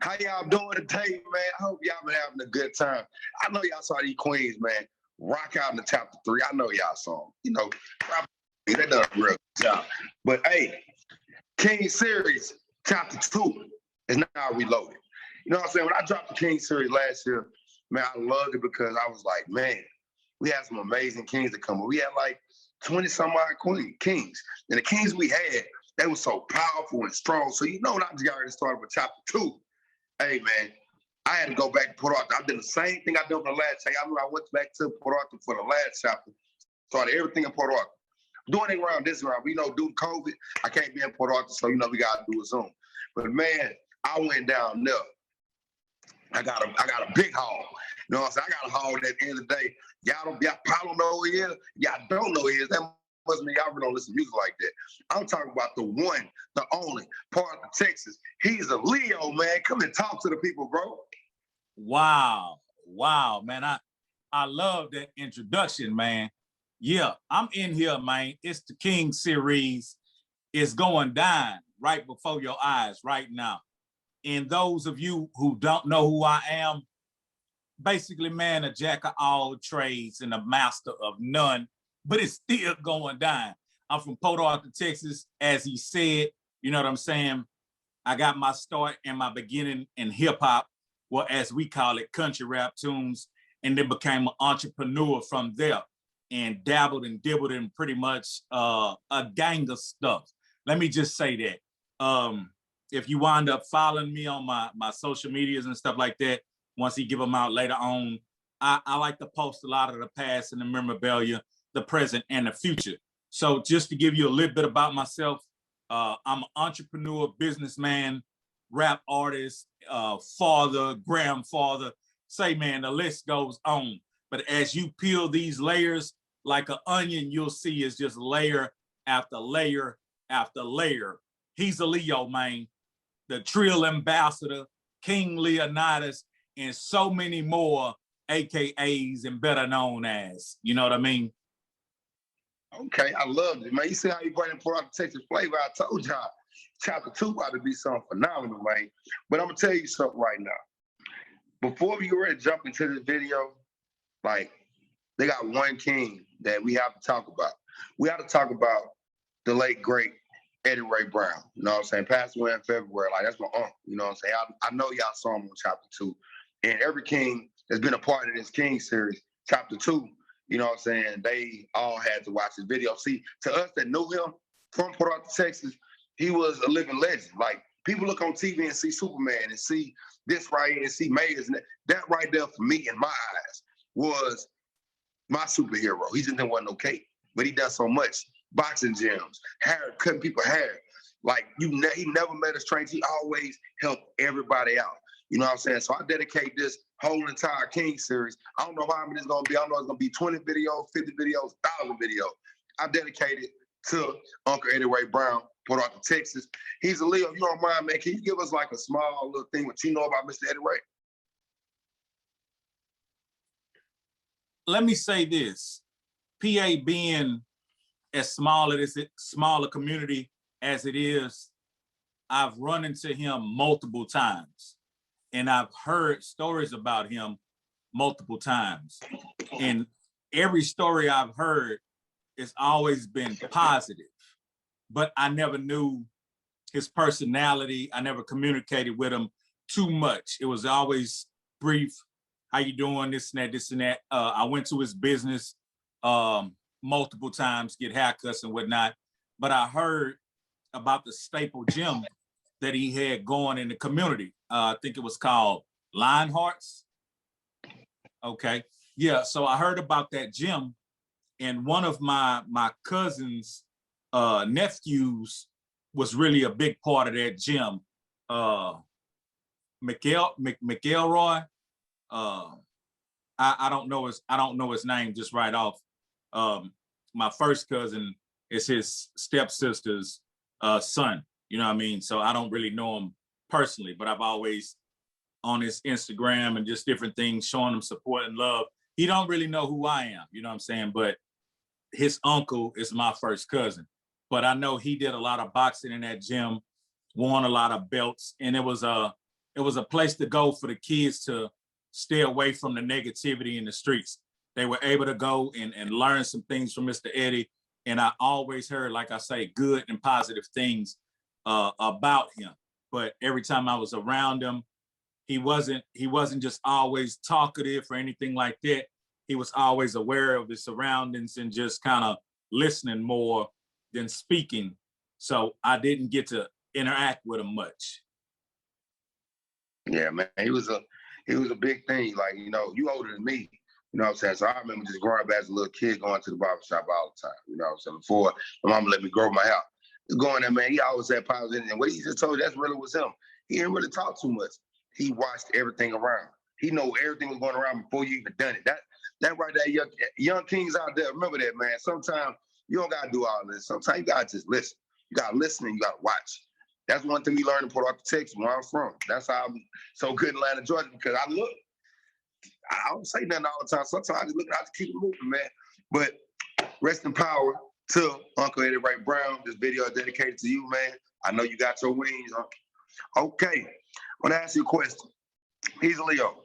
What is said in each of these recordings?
How y'all doing today, man? I hope y'all been having a good time. I know y'all saw these queens, man, rock out in the chapter 3. I know y'all saw them. You know, they done a real good job. But hey, King series chapter 2 is now reloaded. You know what I'm saying? When I dropped the King series last year, man, I loved it because I was like, man, we had some amazing kings to come. We had like 20 some odd kings. And the kings we had, they were so powerful and strong. So you know when I just got ready to start with chapter 2, hey man, I had to go back to Port Arthur. I did the same thing I did for the last chapter. I remember I went back to Port Arthur for the last chapter, started everything in Port Arthur. Doing it around this round, we know due to COVID, I can't be in Port Arthur, so you know we gotta do a Zoom. But man, I went down there. I got a big haul. You know what I'm saying? I got a haul at the end of the day. Y'all probably don't know who he is. Y'all don't know who he is. That must mean y'all really don't listen to music like that. I'm talking about the one, the only, part of Texas. He's a Leo, man. Come and talk to the people, bro. Wow, man. I love that introduction, man. Yeah, I'm in here, man. It's the King series. It's going down right before your eyes right now. And those of you who don't know who I am, basically, man, a jack of all trades and a master of none, but it's still going down. I'm from Port Arthur, Texas, as he said. You know what I'm saying? I got my start and my beginning in hip hop, well, as we call it, country rap tunes, and then became an entrepreneur from there and dabbled and dibbled in pretty much a gang of stuff. Let me just say that. If you wind up following me on my social medias and stuff like that, once he give them out later on, I like to post a lot of the past and the memorabilia, the present and the future. So just to give you a little bit about myself, I'm an entrepreneur, businessman, rap artist, father, grandfather. Say, man, the list goes on. But as you peel these layers like an onion, you'll see it's just layer after layer after layer. He's a Leo, man. The Trill ambassador, King Leonidas, and so many more AKAs and better known as. You know what I mean? Okay, I loved it, man. You see how you bring in Port Arthur, Texas flavor? I told y'all, chapter 2 about to be something phenomenal, man. But I'm gonna tell you something right now. Before we get ready to jump into this video, like, they got one king that we have to talk about. We have to talk about the late, great Eddie Ray Brown. You know what I'm saying? Passed away in February. Like, that's my uncle. You know what I'm saying? I know y'all saw him on chapter 2. And every king that's been a part of this King series, chapter 2, you know what I'm saying? They all had to watch this video. See, to us that knew him from Port Arthur, Texas, he was a living legend. Like, people look on TV and see Superman and see this right here and see Mayors. And that right there, for me, in my eyes, was my superhero. He just didn't want no cake, but he done so much. Boxing gyms, hair, cutting people hair. Like, he never met a stranger. He always helped everybody out. You know what I'm saying? So I dedicate this whole entire King series. I don't know how many it's going to be. I don't know it's going to be 20 videos, 50 videos, 1,000 videos. I dedicate it to Uncle Eddie Ray Brown, Port Arthur, Texas. He's a Leo. You don't mind, man? Can you give us like a small little thing what you know about Mr. Eddie Ray? Let me say this. PA being as small as it smaller community as it is, I've run into him multiple times. And I've heard stories about him multiple times. And every story I've heard has always been positive. But I never knew his personality. I never communicated with him too much. It was always brief. How you doing? This and that, this and that. I went to his business multiple times, get haircuts and whatnot. But I heard about the staple gym that he had going in the community. I think it was called Lionhearts. Okay. Yeah, so I heard about that gym, and one of my cousin's nephews was really a big part of that gym. McElroy. I don't know his name just right off. My first cousin is his stepsister's son. You know what I mean? So I don't really know him personally, but I've always on his Instagram and just different things showing him support and love. He don't really know who I am, you know what I'm saying? But his uncle is my first cousin. But I know he did a lot of boxing in that gym, won a lot of belts, and it was a it was a place to go for the kids to stay away from the negativity in the streets. They were able to go and learn some things from Mr. Eddie. And I always heard, like I say, good and positive things about him. But every time I was around him, he wasn't just always talkative or anything like that. He was always aware of his surroundings and just kind of listening more than speaking. So I didn't get to interact with him much. Yeah, man, he was a big thing. Like, you know, you older than me, you know what I'm saying? So I remember just growing up as a little kid going to the barbershop all the time, you know what I'm saying? Before my mama let me grow my hair. Going there, man, he always had positive. And what he just told you, that's really was him. He didn't really talk too much. He watched everything around. He know everything was going around before you even done it. That right there, young kings out there, remember that, man. Sometimes you don't gotta do all this. Sometimes you gotta just listen. You gotta listen and you gotta watch. That's one thing we learned in Port Arthur, Texas, where I'm from. That's how I'm so good in Atlanta, Georgia, because I look. I don't say nothing all the time. Sometimes I just look and I just keep it moving, man. But rest in power to Uncle Eddie Ray Brown. This video is dedicated to you, man. I know you got your wings, Uncle. Okay, I want to ask you a question. Hezeleo,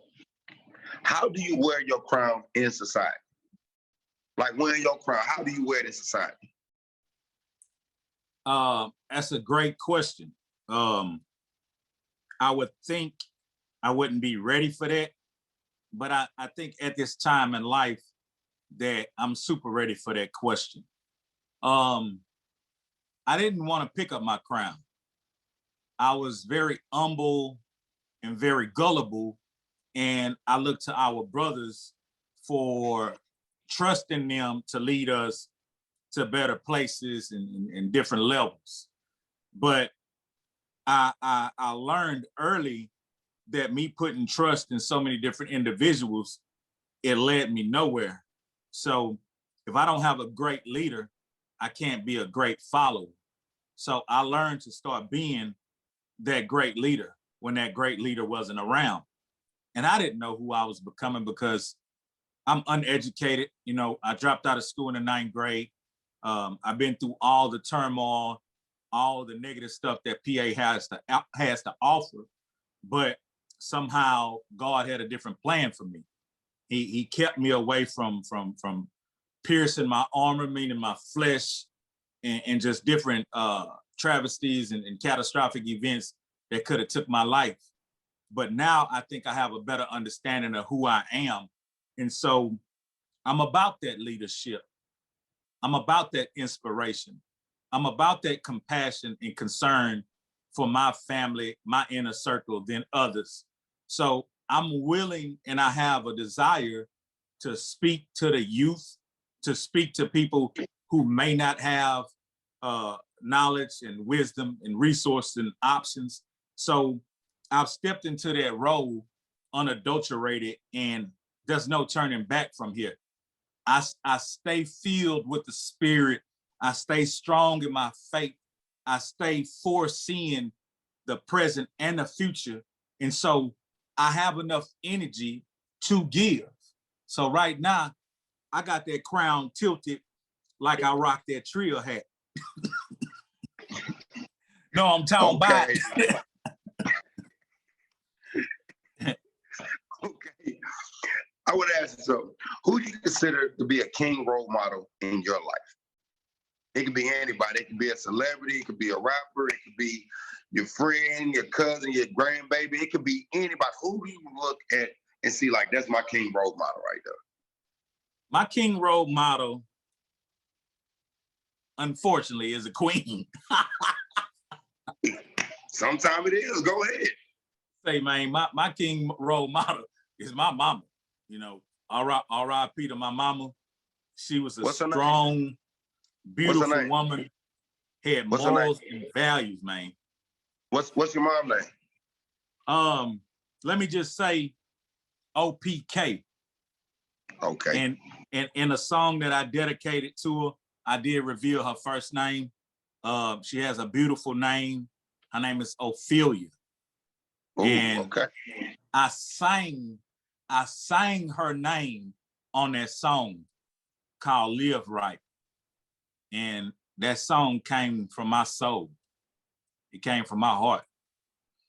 how do you wear your crown in society? Like wearing your crown, how do you wear it in society? That's a great question. I would think I wouldn't be ready for that, but I think at this time in life that I'm super ready for that question. I didn't want to pick up my crown. I was very humble and very gullible, and I looked to our brothers for trusting them to lead us to better places and different levels. But I learned early that me putting trust in so many different individuals, it led me nowhere. So if I don't have a great leader, I can't be a great follower. So I learned to start being that great leader when that great leader wasn't around. And I didn't know who I was becoming because I'm uneducated. You know, I dropped out of school in the 9th grade. I've been through all the turmoil, all the negative stuff that PA has to offer, but somehow God had a different plan for me. He kept me away from piercing my armor, meaning my flesh, and just different travesties and catastrophic events that could have took my life. But now I think I have a better understanding of who I am. And so I'm about that leadership. I'm about that inspiration. I'm about that compassion and concern for my family, my inner circle, than others. So I'm willing and I have a desire to speak to the youth, to speak to people who may not have knowledge and wisdom and resources and options. So I've stepped into that role unadulterated, and there's no turning back from here. I stay filled with the spirit. I stay strong in my faith. I stay foreseeing the present and the future. And so I have enough energy to give. So right now, I got that crown tilted like I rock that trill hat. No, I'm talking about. Okay. I would ask you something. Who do you consider to be a king role model in your life? It could be anybody. It could be a celebrity. It could be a rapper. It could be your friend, your cousin, your grandbaby. It could be anybody. Who do you look at and see like, that's my king role model right there? My king role model, unfortunately, is a queen. Sometimes it is. Go ahead. Say, man, my king role model is my mama. You know, R.I.P. to my mama. She was a strong, beautiful woman. Had morals and values, man. What's your mom's name? Let me just say OPK. Okay. And in a song that I dedicated to her, I did reveal her first name. She has a beautiful name. Her name is Ophelia. Ooh, and okay. I sang her name on that song called Live Right. And that song came from my soul. It came from my heart.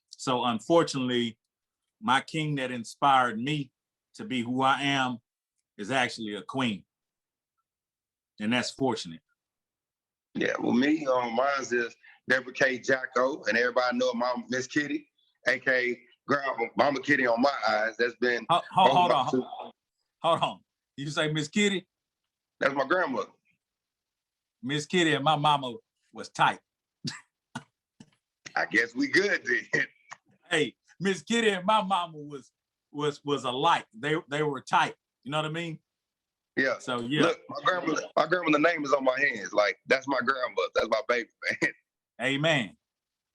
So unfortunately, my king that inspired me to be who I am is actually a queen. And that's fortunate. Yeah, well, me, mine's is Deborah K. Jacko, and everybody know Mama Miss Kitty, aka Grandma Mama Kitty on my eyes. That's been hold on. You say Miss Kitty? That's my grandmother. Miss Kitty and my mama was tight. I guess we good then. Hey, Miss Kitty and my mama was alike. They were tight. You know what I mean? Yeah. So yeah. Look, my grandmother's name is on my hands. Like, that's my grandmother. That's my baby, man. Amen.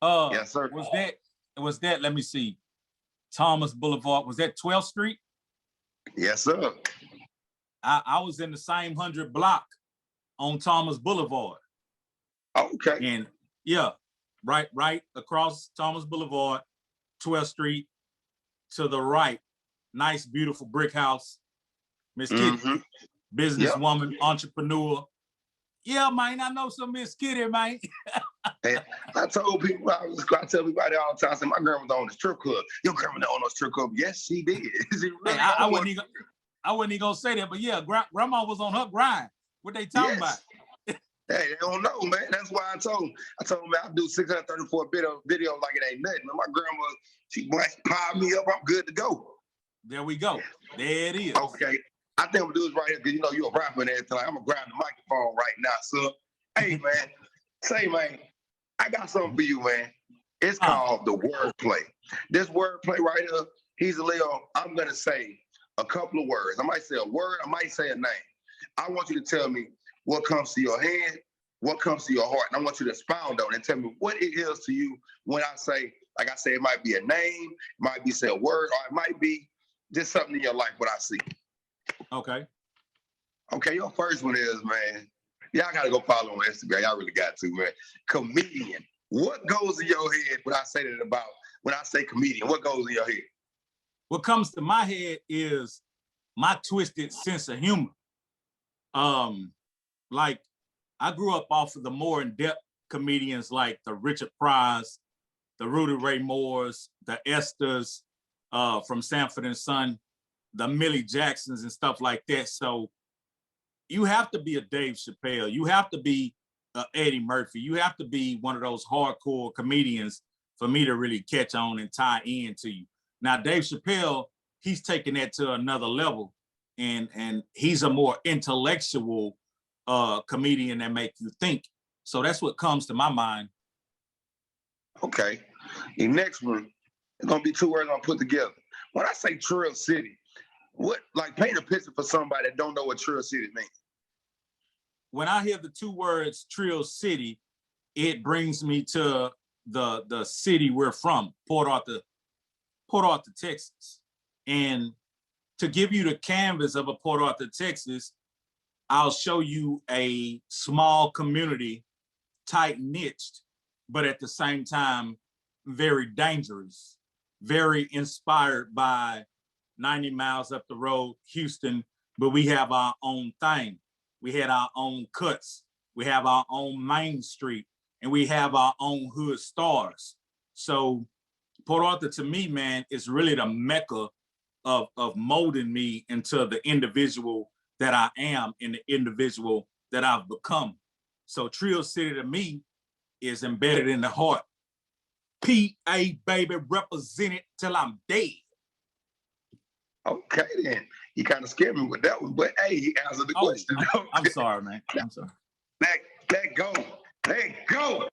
Yes, sir. Was that, let me see, Thomas Boulevard, was that 12th Street? Yes, sir. I was in the same 100 block on Thomas Boulevard. Okay. And yeah, right across Thomas Boulevard, 12th Street, to the right, nice, beautiful brick house. Miss Kitty, businesswoman, entrepreneur. Yeah, man, I know some Miss Kitty, man. And I told people, I tell everybody all the time, I said, my grandmother owned a strip club. Your grandmother owned a strip club. Yes, she did. She really I wasn't even gonna say that, but yeah, grandma was on her grind. What they talking about? Hey, they don't know, man. That's why I told them, man, I'll do 634 video like it ain't nothing. My grandma, she piled me up. I'm good to go. There we go. There it is. Okay. I think I'm gonna do this right here because you know you're a rapper and everything. Like, I'm gonna grab the microphone right now, so hey, man, say, man, I got something for you, man. It's called the wordplay. This wordplay right here, Hezeleo, I'm gonna say a couple of words. I might say a word, I might say a name. I want you to tell me what comes to your head, what comes to your heart, and I want you to expound on it and tell me what it is to you when I say, like I say, it might be a name, it might be say a word, or it might be just something in your life, what I see. Okay. Okay, your first one is, man, y'all gotta go follow on Instagram. Y'all really got to, man. Comedian. What goes in your head when I say that about, when I say comedian, what goes in your head? What comes to my head is my twisted sense of humor. Like, I grew up off of the more in-depth comedians like the Richard Pryor's, the Rudy Ray Moores, the Esthers from Sanford and Son, the Millie Jacksons and stuff like that. So you have to be a Dave Chappelle. You have to be a Eddie Murphy. You have to be one of those hardcore comedians for me to really catch on and tie in to you. Now, Dave Chappelle, he's taking that to another level, and he's a more intellectual comedian that make you think. So that's what comes to my mind. Okay. The next one, it's gonna be two words I'm gonna put together. When I say Trill City, what, like, paint a picture for somebody that don't know what Trill City means. When I hear the two words Trill City, it brings me to the city we're from, Port Arthur, Texas. And to give you the canvas of a Port Arthur, Texas, I'll show you a small community, tight niched, but at the same time, very dangerous, very inspired by 90 miles up the road, Houston, but we have our own thing. We had our own cuts. We have our own Main Street, and we have our own hood stars. So Port Arthur, to me, man, is really the mecca of molding me into the individual that I am and the individual that I've become. So Trill City to me is embedded in the heart. P.A. baby, represented till I'm dead. Okay, then. You kind of scared me with that one, but hey, he answered the question. I'm sorry, man. I'm sorry. Let go. Let go.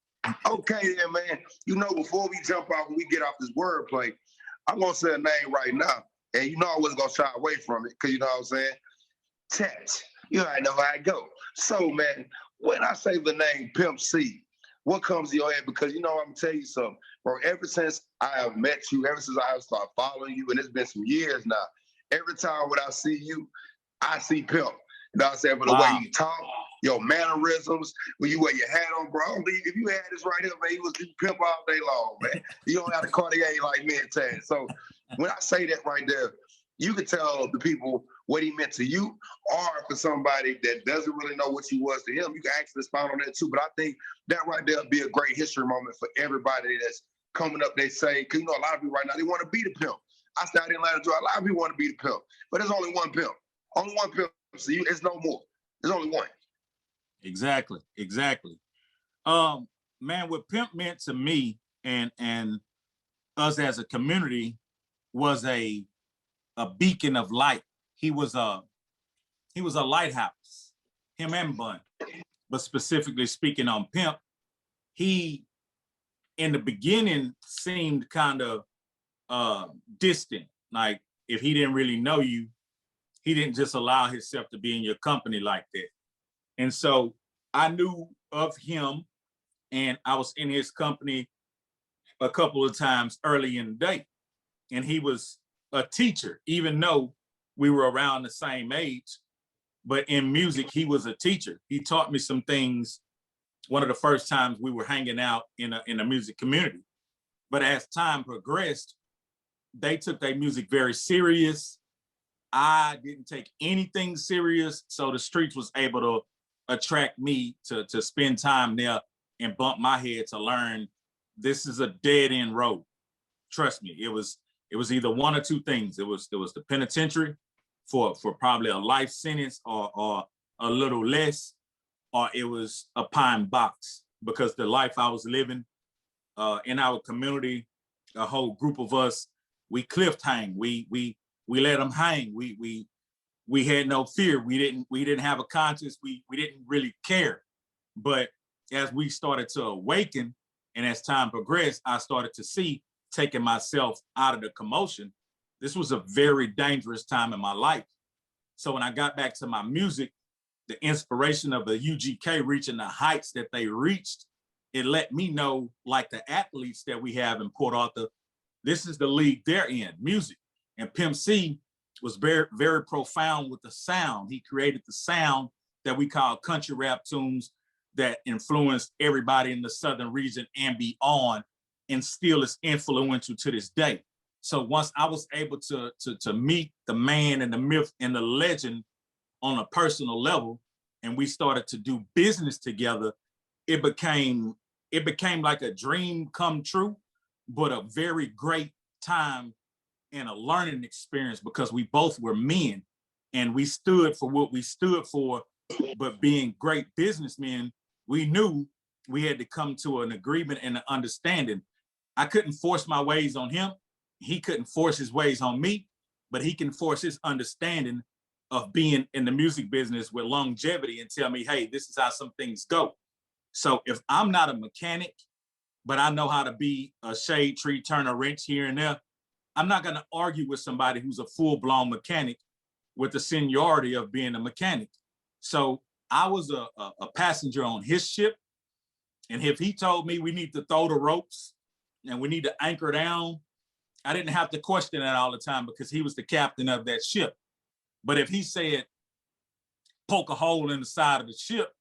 Okay, then, man. You know, before we jump off, when we get off this wordplay, I'm going to say a name right now. And you know I wasn't going to shy away from it, because you know what I'm saying? Tet. You already know how I go. So, man, when I say the name Pimp-C, what comes to your head? Because, you know, I'm going to tell you something. Bro, ever since I have met you, ever since I have started following you, and it's been some years now, every time when I see you, I see Pimp. You know what I'm saying? But the way you talk, your mannerisms, when you wear your hat on, bro, if you had this right here, man, you was Pimp all day long, man. You don't have the Cartier like me and Tad. So when I say that right there, you can tell the people what he meant to you, or for somebody that doesn't really know what he was to him, you can actually expound on that too. But I think that right there would be a great history moment for everybody that's coming up. They say, because you know, a lot of people right now, they want to be the pimp. I started in Atlanta, Georgia. A lot of people want to be the pimp, but there's only one pimp. Only one pimp. So it's no more. There's only one. Exactly. Man, what pimp meant to me and us as a community was a beacon of light. He was a lighthouse, him and Bun. But specifically speaking on Pimp, he in the beginning seemed kind of distant. Like if he didn't really know you, he didn't just allow himself to be in your company like that. And so I knew of him, and I was in his company a couple of times early in the day. And he was a teacher, even though we were around the same age. But in music, he was a teacher. He taught me some things one of the first times we were hanging out in a music community. But as time progressed, they took their music very serious. I didn't take anything serious. So the streets was able to attract me to spend time there and bump my head to learn this is a dead end road. Trust me, it was either one or two things. It was the penitentiary for probably a life sentence or a little less, or it was a pine box, because the life I was living in our community, a whole group of us, we cliff hang. We let them hang. We had no fear. We didn't have a conscience. We didn't really care. But as we started to awaken, and as time progressed, I started to see, taking myself out of the commotion, this was a very dangerous time in my life. So when I got back to my music, the inspiration of the UGK reaching the heights that they reached, it let me know, like the athletes that we have in Port Arthur, this is the league they're in, music. And pimp-c was very, very profound with the sound. He created the sound that we call country rap tunes that influenced everybody in the Southern region and beyond, and still is influential to this day. So once I was able to meet the man and the myth and the legend on a personal level, and we started to do business together, it became like a dream come true, but a very great time and a learning experience, because we both were men and we stood for what we stood for. But being great businessmen, we knew we had to come to an agreement and an understanding. I couldn't force my ways on him. He couldn't force his ways on me, but he can force his understanding of being in the music business with longevity and tell me, hey, this is how some things go. So if I'm not a mechanic, but I know how to be a shade tree, turn a wrench here and there, I'm not gonna argue with somebody who's a full-blown mechanic with the seniority of being a mechanic. So I was a passenger on his ship. And if he told me we need to throw the ropes and we need to anchor down, I didn't have to question that all the time, because he was the captain of that ship. But if he said, poke a hole in the side of the ship,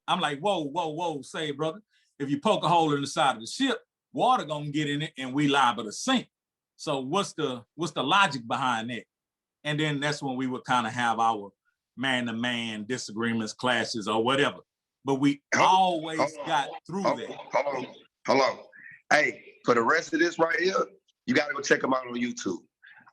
I'm like, whoa, say, brother, if you poke a hole in the side of the ship, water gonna get in it and we liable to sink. So what's the logic behind that? And then that's when we would kind of have our man-to-man disagreements, clashes, or whatever. But we always got through that. Hold on. Hey, for the rest of this right here, you got to go check him out on YouTube.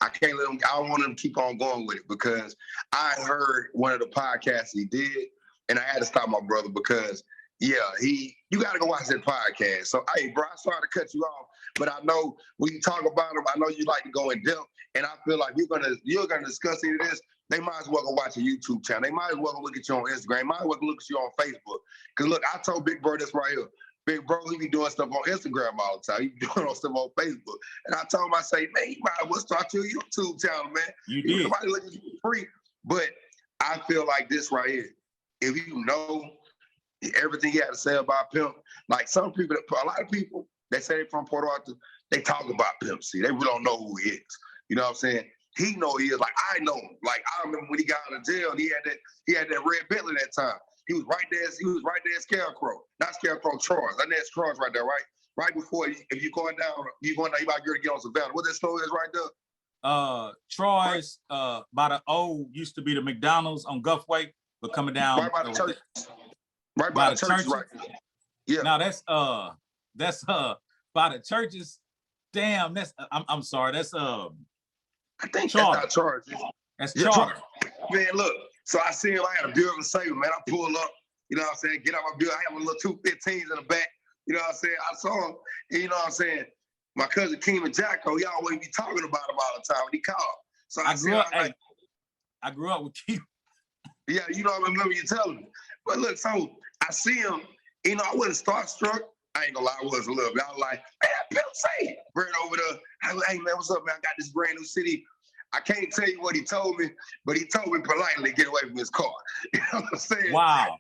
I can't let him, I don't want him to keep on going with it, because I heard one of the podcasts he did, and I had to stop my brother because, yeah, you got to go watch that podcast. So, hey, bro, I sorry to cut you off, but I know when you talk about him, I know you like to go in depth, and I feel like you're gonna discuss any of this. They might as well go watch a YouTube channel. They might as well go look at you on Instagram. They might as well look at you on Facebook. Because look, I told Big Bro this right here. Big Bro, he be doing stuff on Instagram all the time. He be doing stuff on Facebook. And I told him, I say, man, you might as well start your YouTube channel, man. You did. Nobody looking at you for free. But I feel like this right here, if you know everything he had to say about Pimp, like some people, a lot of people, they say they're from Port Arthur, they talk about Pimp-c. They really don't know who he is. You know what I'm saying? He know he is. Like, I know him. Like, I remember when he got out of jail, and he had that red Bentley that time. He was right there at Scarecrow. Not Scarecrow, Troy's. I know it's Troy's right there, right? Right before, if you're going down, you about to get on Savannah. What that store is right there? Troy's, by the old, used to be the McDonald's on Guffway, but coming down. Right by the church. Right by the church, right? Yeah. Now that's by the churches. Damn, I'm sorry. That's I think Charter. that's not charge. That's Yeah, charter. man, look. So I see him. I had a building saver, man. I pull up. You know what I'm saying? Get out my building. I have a little 215s in the back. You know what I'm saying? I saw him. And you know what I'm saying? My cousin Keem and Jacko, he always be talking about him all the time when he called. So I grew up with Keem. Yeah, you know, I remember you telling me. But look, so I see him. You know, I wasn't starstruck. I ain't gonna lie, I was a little bit. I was like, man, pimp-c. Right over there. I was like, hey, man, what's up, man? I got this brand new city. I can't tell you what he told me, but he told me politely to get away from his car. You know what I'm saying? Wow.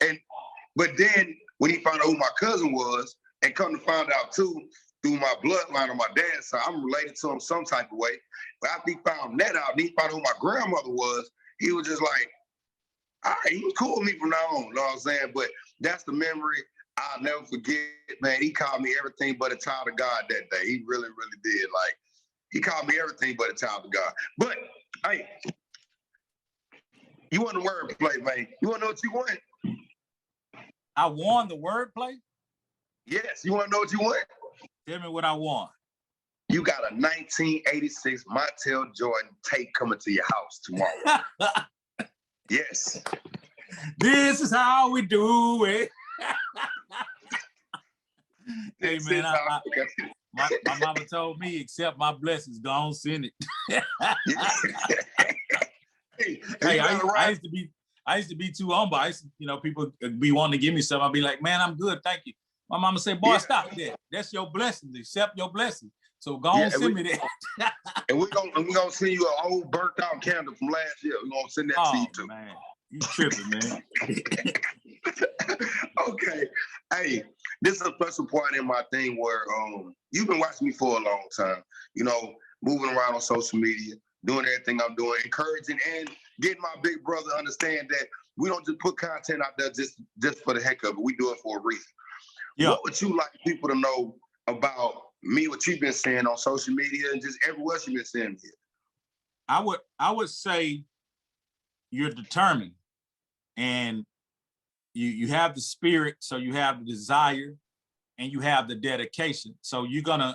But then when he found out who my cousin was, and come to find out too, through my bloodline on my dad's side, I'm related to him some type of way. But after he found that out, and he found out who my grandmother was, he was just like, all right, he was cool with me from now on, you know what I'm saying? But that's the memory I'll never forget, man. He called me everything but a child of God that day. He really, really did. Like, he called me everything but a child of God. But, hey, you want the wordplay, man. You want to know what you want? I won the wordplay? Yes. You want to know what you want? Tell me what I won. You got a 1986 Montel Jordan tape coming to your house tomorrow. Yes. This is how we do it. Hey, man, my mama told me, accept my blessings, go on, send it. Hey, I used to be too humble. I used to, you know, people be wanting to give me something. I'd be like, man, I'm good, thank you. My mama said, boy, stop that. That's your blessings. Accept your blessings. So go on, send me that. And we're gonna send you an old burnt out candle from last year. We're gonna send that to you too. Man, you tripping, man. Okay. Hey, this is a special part in my thing where you've been watching me for a long time, you know, moving around on social media, doing everything I'm doing, encouraging and getting my big brother to understand that we don't just put content out there just for the heck of it. We do it for a reason. Yeah. What would you like people to know about me, what you've been saying on social media and just everywhere else you've been saying here? I would say you're determined and you have the spirit, so you have the desire and you have the dedication. So you're gonna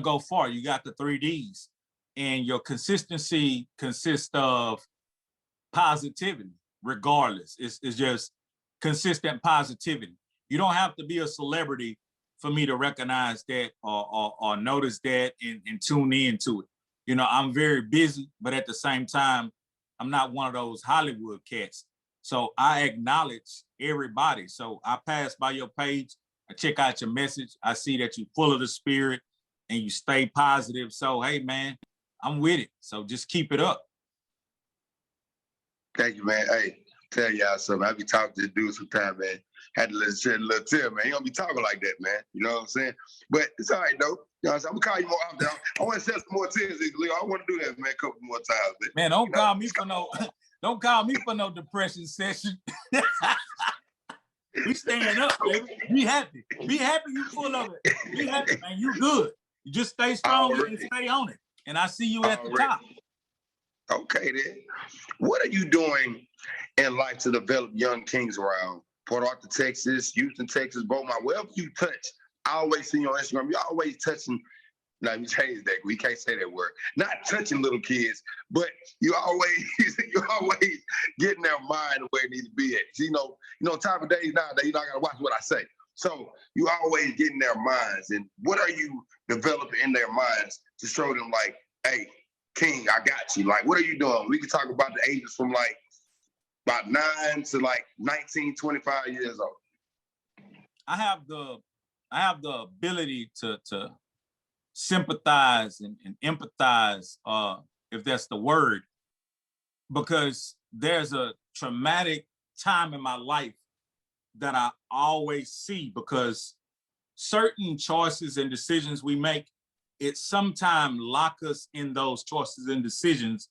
go far. You got the 3 Ds, and your consistency consists of positivity, regardless. It's just consistent positivity. You don't have to be a celebrity for me to recognize that or notice that and tune into it. You know, I'm very busy, but at the same time, I'm not one of those Hollywood cats. So I acknowledge everybody. So I pass by your page, I check out your message, I see that you're full of the spirit and you stay positive. So, hey, man, I'm with it. So just keep it up. Thank you, man. Hey, tell y'all something. I be talking to this dude sometime, man. Had to shed a little tear, man. He don't be talking like that, man. You know what I'm saying? But it's all right, though. You know what I'm saying? I'm going to call you more often. I want to shed some more tears, Leo. I want to do that, man, a couple more times, man. Man, don't call me for no... Don't call me for no depression session. We staying up, baby. Be happy. Be happy you full of it. Be happy, man. You good. You just stay strong and stay on it. And I see you at the top. Okay, then. What are you doing in life to develop young kings around Port Arthur, Texas, Houston, Texas, Beaumont, wherever you touch? I always see you on Instagram. You're always touching. Now you change that. We can't say that word. Not touching little kids, but you always getting their mind where it needs to be at. You know, time of days nowadays, you not gotta watch what I say. So you always getting their minds. And what are you developing in their minds to show them like, hey, King, I got you. Like, what are you doing? We can talk about the ages from like about 9 to like 19, 25 years old. I have the ability to sympathize and empathize, if that's the word, because there's a traumatic time in my life that I always see, because certain choices and decisions we make, it sometimes lock us in those choices and decisions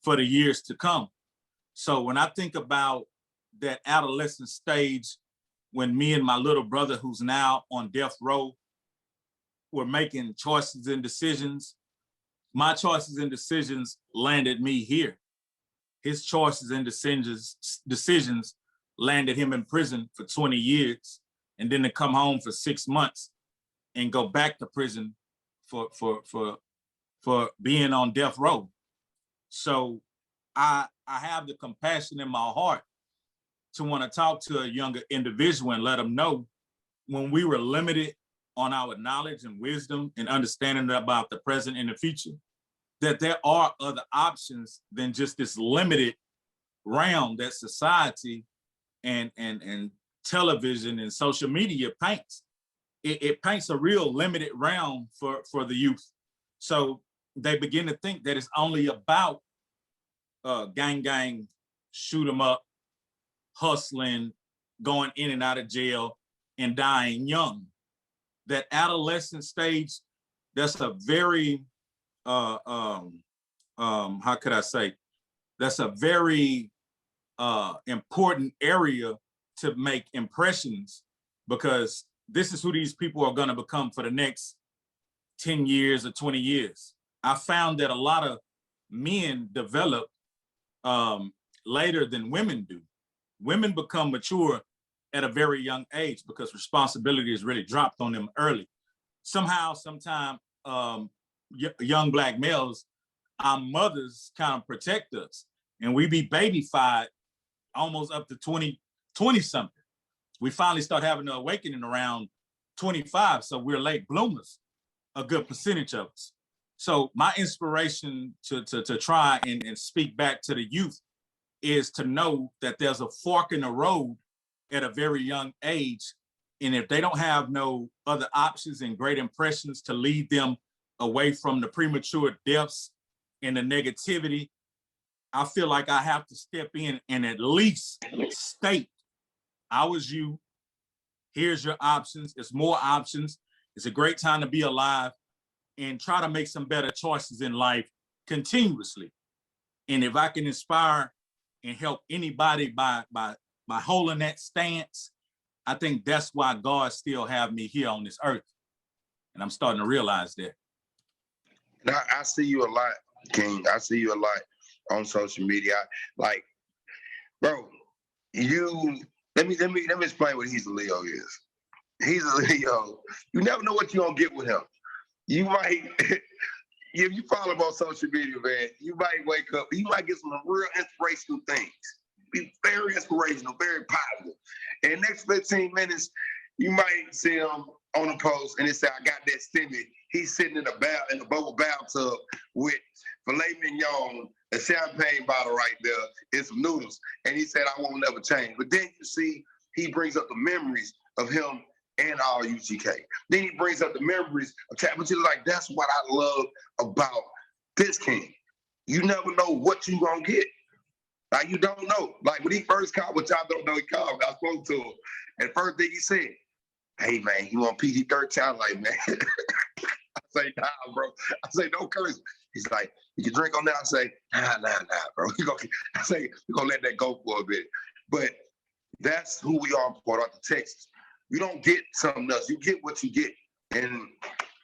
for the years to come. So when I think about that adolescent stage, when me and my little brother, who's now on death row, were making choices and decisions, my choices and decisions landed me here. His choices and decisions landed him in prison for 20 years, and then to come home for 6 months and go back to prison for being on death row. So I have the compassion in my heart to want to talk to a younger individual and let them know when we were limited on our knowledge and wisdom and understanding about the present and the future, that there are other options than just this limited realm that society and television and social media paints. It paints a real limited realm for the youth. So they begin to think that it's only about gang, shoot 'em up, hustling, going in and out of jail, and dying young. That adolescent stage, that's a very, how could I say? That's a very important area to make impressions, because this is who these people are going to become for the next 10 years or 20 years. I found that a lot of men develop later than women do. Women become mature at a very young age because responsibility is really dropped on them early. Somehow, sometime, young Black males, our mothers kind of protect us, and we be babyfied almost up to 20 something. We finally start having an awakening around 25, so we're late bloomers, a good percentage of us. So my inspiration to try and speak back to the youth is to know that there's a fork in the road at a very young age. And if they don't have no other options and great impressions to lead them away from the premature deaths and the negativity, I feel like I have to step in and at least state, I was you, here's your options, it's more options, it's a great time to be alive, and try to make some better choices in life continuously. And if I can inspire and help anybody by holding that stance, I think that's why God still have me here on this earth. And I'm starting to realize that. Now, I see you a lot, King. I see you a lot on social media. Like, bro, let me explain what Hezeleo is. Hezeleo, you never know what you're gonna get with him. You might, if you follow him on social media, man, you might wake up, you might get some real inspirational things. Be very inspirational, very positive. In the next 15 minutes, you might see him on a post and it say, I got that stimmy. He's sitting in a bubble bathtub with filet mignon, a champagne bottle right there, and some noodles. And he said, I won't never change. But then you see, he brings up the memories of him and all UGK. Then he brings up the memories of but you're like, that's what I love about this King. You never know what you gonna get. Like, you don't know. Like, when he first called, which I don't know, he called me, I spoke to him. And first thing he said, hey, man, you want PG-13? I'm like, man. I say, nah, bro. I say, no curse. He's like, you can drink on that? I say, nah, bro. I say, we're going to let that go for a bit. But that's who we are in Port Arthur, Texas. You don't get something else. You get what you get. And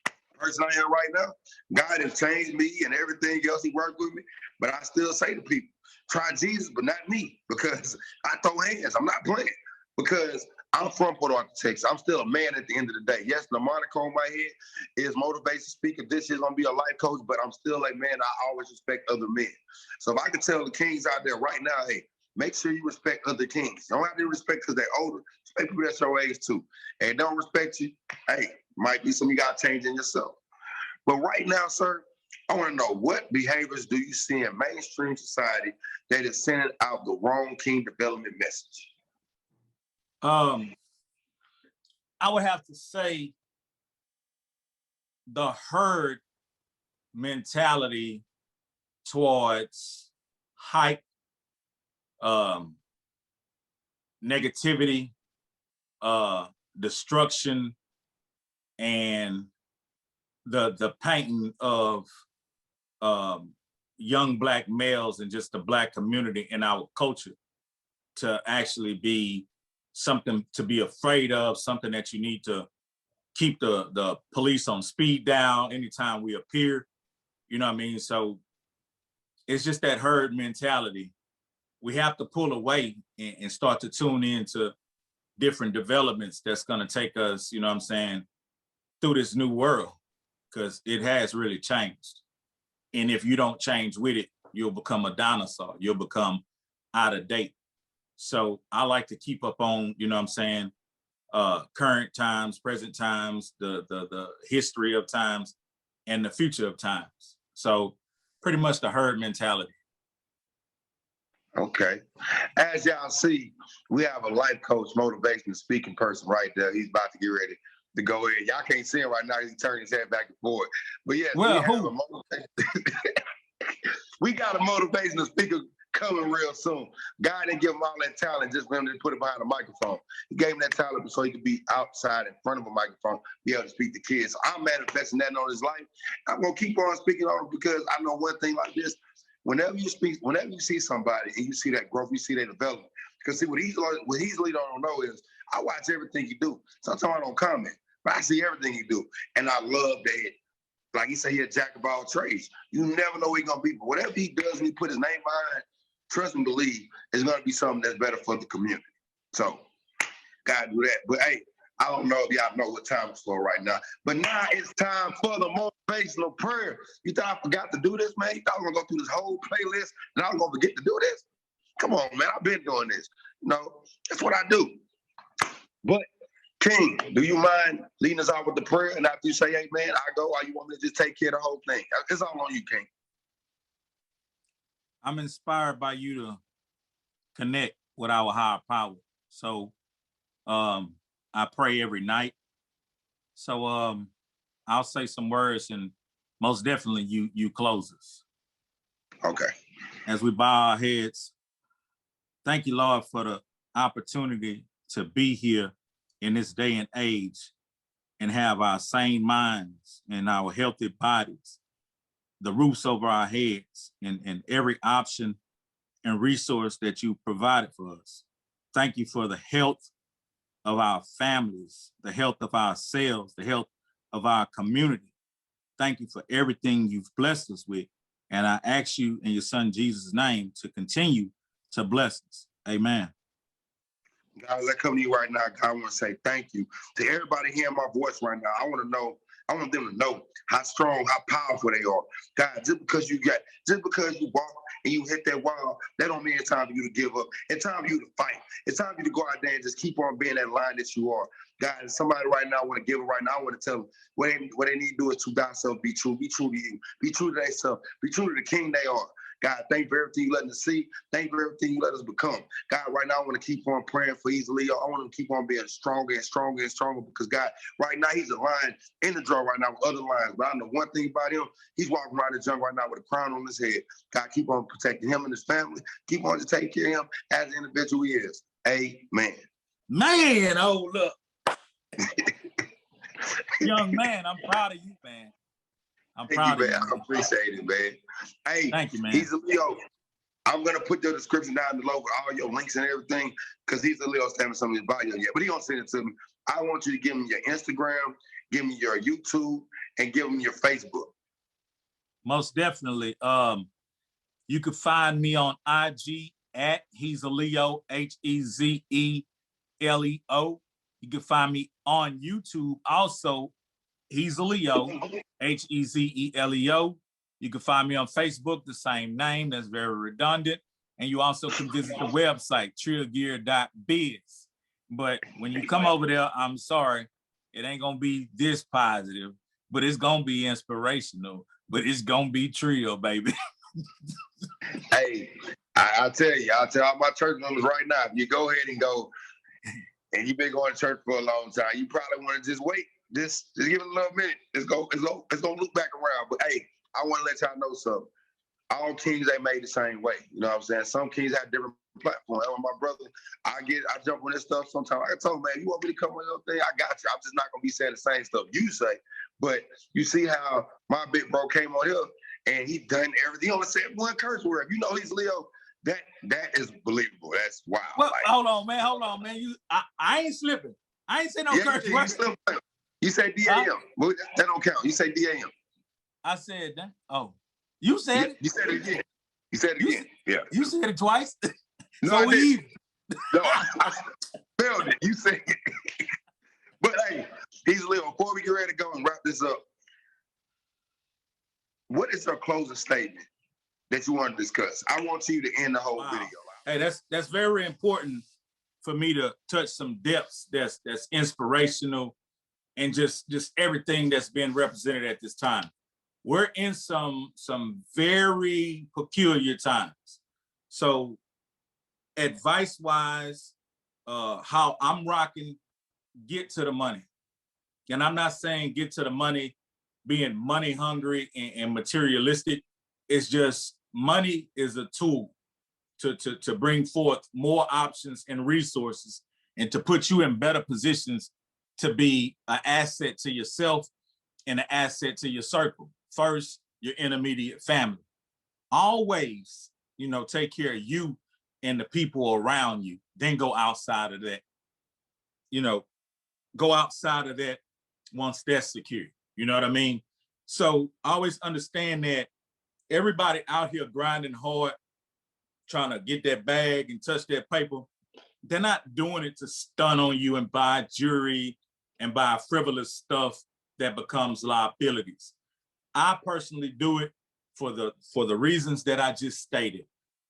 the person I am right now, God has changed me and everything else. He worked with me. But I still say to people, try Jesus, but not me, because I throw hands. I'm not playing, because I'm from Port Arthur, Texas. I'm still a man at the end of the day. Yes, the moniker on my head is motivation speaker. This is going to be a life coach, but I'm still a man. I always respect other men. So if I could tell the kings out there right now, hey, make sure you respect other kings. You don't have to respect because they're older. Respect people that's your age too. And don't respect you, hey, might be something you got to change in yourself. But right now, sir, I want to know, what behaviors do you see in mainstream society that is sending out the wrong king development message? I would have to say the herd mentality towards hype, negativity, destruction, and the painting of young Black males and just the Black community in our culture to actually be something to be afraid of, something that you need to keep the police on speed dial anytime we appear. You know what I mean? So it's just that herd mentality. We have to pull away and start to tune into different developments that's going to take us, you know what I'm saying, through this new world, because it has really changed. And if you don't change with it, you'll become a dinosaur. You'll become out of date. So I like to keep up on, you know what I'm saying, current times, present times, the history of times, and the future of times. So pretty much the herd mentality. Okay. As y'all see, we have a life coach, motivational speaking person right there. He's about to get ready to go in. Y'all can't see him right now. He's turning his head back and forth. But yes, Well, we got a motivational speaker coming real soon. God didn't give him all that talent just for him to put it behind a microphone. He gave him that talent so he could be outside in front of a microphone, be able to speak to kids. So I'm manifesting that on his life. I'm going to keep on speaking on it because I know one thing like this. Whenever you see somebody and you see that growth, you see that development. Because see, what he's don't know is I watch everything he do. Sometimes I don't comment, but I see everything he do. And I love that. Like he said, he's a jack of all trades. You never know where he's going to be. But whatever he does and he put his name behind, trust and believe, it's going to be something that's better for the community. So, got to do that. But hey, I don't know if y'all know what time it's for right now. But now it's time for the motivational prayer. You thought I forgot to do this, man? You thought I was going to go through this whole playlist and I was going to forget to do this? Come on, man. I've been doing this. No, that's what I do. But, King, do you mind leading us out with the prayer? And after you say, hey, man, I go, or you want me to just take care of the whole thing? It's all on you, King. I'm inspired by you to connect with our higher power. So I pray every night. So I'll say some words and most definitely you close us. Okay. As we bow our heads, thank you, Lord, for the opportunity to be here in this day and age and have our sane minds and our healthy bodies, the roofs over our heads, and every option and resource that you provided for us. Thank you for the health of our families, the health of ourselves, the health of our community. Thank you for everything you've blessed us with. And I ask you in your son Jesus' name to continue to bless us. Amen. God, I come to you right now. God, I want to say thank you to everybody hearing my voice right now. I want them to know how strong, how powerful they are. God, just because you walk and you hit that wall, that don't mean it's time for you to give up. It's time for you to fight. It's time for you to go out there and just keep on being that lion that you are. God, somebody right now want to give it right now. I want to tell them what they need to do is to thyself be true. Be true to you. Be true to themselves. Be true to the king they are. God, thank you for everything you let us see. Thank you for everything you let us become. God, right now I want to keep on praying for Hezeleo. I want him to keep on being stronger and stronger and stronger because God, right now he's a lion in the draw right now with other lions. But I know one thing about him, he's walking around the jungle right now with a crown on his head. God, keep on protecting him and his family. Keep on to take care of him as the individual he is. Amen. Man, oh, look. Young man, I'm proud of you, man. I'm proud of you, man. I appreciate it, man. Hey, thank you, man. Hezeleo. I'm gonna put the description down below with all your links and everything, because Hezeleo having some of his bio yet, but he don't send it to me. I want you to give me your Instagram, give me your YouTube, and give me your Facebook. Most definitely. You can find me on IG at Hezeleo, Hezeleo. You can find me on YouTube also, Hezeleo, Hezeleo. You can find me on Facebook, the same name. That's very redundant. And you also can visit the website, trillgear.biz. But when you come over there, I'm sorry, it ain't going to be this positive, but it's going to be inspirational, but it's going to be trill, baby. Hey, I'll tell all my church members right now, if you go ahead and go, and you've been going to church for a long time, you probably want to just wait. Just give it a little minute. It's gonna look back around. But hey, I want to let y'all know something. All kings ain't made the same way. You know what I'm saying? Some kings have different platforms. My brother, I jump on this stuff sometimes. I told him, man, you want me to come on your thing? I got you. I'm just not gonna be saying the same stuff you say. But you see how my big bro came on here and he done everything. He only said one curse word. You know he's Leo. That is believable. That's wild. Well, like, hold on, man. I ain't slipping. I ain't saying no curse word. You say DAM. Well, that don't count. You say DAM. I said that. Oh, you said it. You said it again. You said it again. Yeah. You said it twice. No, so we even. No, I spelled it. You said it. But hey, Hezeleo, before we get ready to go and wrap this up, what is your closing statement that you want to discuss? I want you to end the whole video. Hey, that's very important for me to touch some depths that's inspirational and just everything that's been represented at this time. We're in some very peculiar times. So advice-wise, how I'm rocking, get to the money. And I'm not saying get to the money being money hungry and materialistic. It's just money is a tool to bring forth more options and resources and to put you in better positions to be an asset to yourself and an asset to your circle. First, your intermediate family. Always, take care of you and the people around you. Then go outside of that. Go outside of that once that's secure. You know what I mean? So always understand that everybody out here grinding hard, trying to get that bag and touch that paper, they're not doing it to stun on you and buy jewelry and buy frivolous stuff that becomes liabilities. I personally do it for the reasons that I just stated,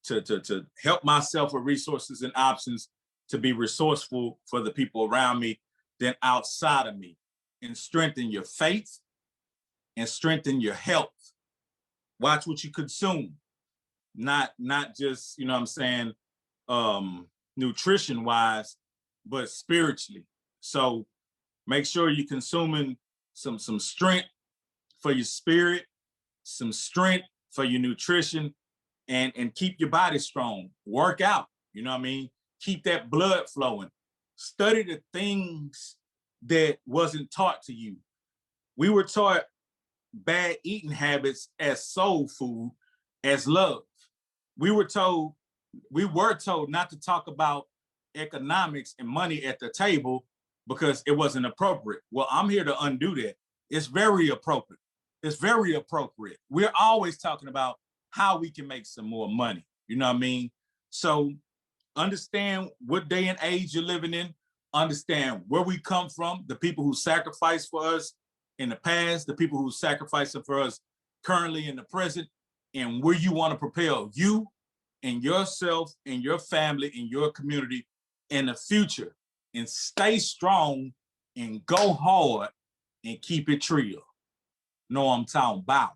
to help myself with resources and options, to be resourceful for the people around me, then outside of me, and strengthen your faith and strengthen your health. Watch what you consume, not just, nutrition wise, but spiritually. So make sure you're consuming some strength for your spirit, some strength for your nutrition, and keep your body strong. Work out, keep that blood flowing. Study the things that wasn't taught to you. We were taught bad eating habits as soul food, as love. We were told not to talk about economics and money at the table because it wasn't appropriate. Well, I'm here to undo that. It's very appropriate. It's very appropriate. We're always talking about how we can make some more money. You know what I mean? So understand what day and age you're living in. Understand where we come from, the people who sacrificed for us in the past, the people who sacrificed for us currently in the present, and where you want to propel you and yourself and your family and your community in the future. And stay strong and go hard and keep it trill. Know what I'm talking about.